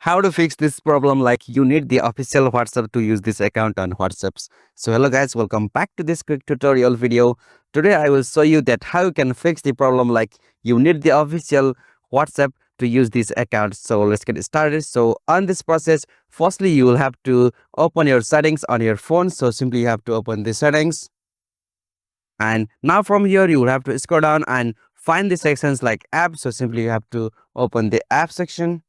how to fix this problem, like you need the official WhatsApp to use this account on WhatsApps. So hello guys, welcome back to this quick tutorial video. Today I will show you that how you can fix the problem like you need the official WhatsApp to use this account. So let's get started. So on this process, firstly you will have to open your settings on your phone. So simply you have to open the settings, and now from here you will have to scroll down and find the sections like apps. So simply you have to open the app section,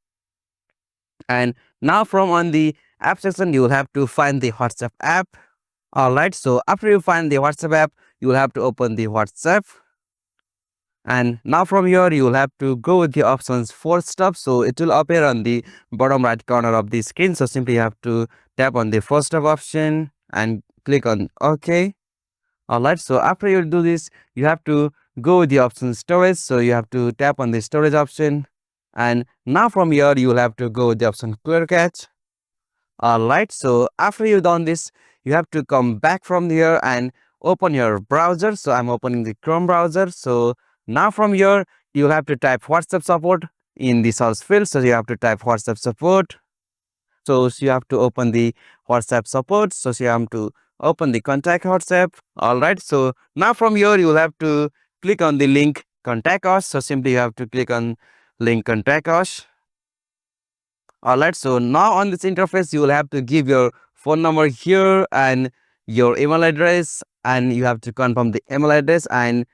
and now from on the app section you will have to find the WhatsApp app. All right, so after you find the WhatsApp app, you will have to open the WhatsApp, and now from here you will have to go with the options for stop. So it will appear on the bottom right corner of the screen. So simply you have to tap on the first stop option and click on OK. All right, so after you do this, you have to go with the option storage. So you have to tap on the storage option, and now from here you will have to go with the option clear cache. All right, so after you've done this, you have to come back from here and open your browser. So I'm opening the Chrome browser. So now from here you have to type WhatsApp support in the search field. So you have to type WhatsApp support. So you have to open the WhatsApp support. So you have to open the contact WhatsApp. All right, so now from here you will have to click on the link contact us. So simply you have to click on link contact us. All right, so now on this interface you will have to give your phone number here and your email address, and you have to confirm the email address, and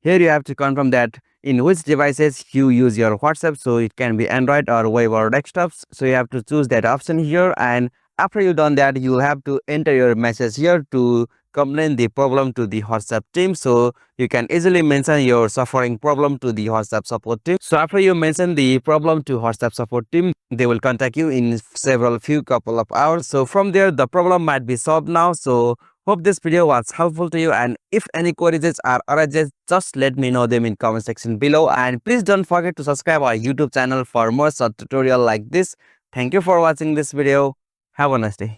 here you have to confirm that in which devices you use your WhatsApp. So it can be Android or web or desktops. So you have to choose that option here, and after you done that, you will have to enter your message here to complain the problem to the WhatsApp team. So you can easily mention your suffering problem to the WhatsApp support team. So after you mention the problem to WhatsApp support team, they will contact you in few couple of hours. So from there the problem might be solved now. So hope this video was helpful to you, and if any queries are arises, just let me know them in comment section below, and please don't forget to subscribe our YouTube channel for more such tutorial like this. Thank you for watching this video. Have a nice day.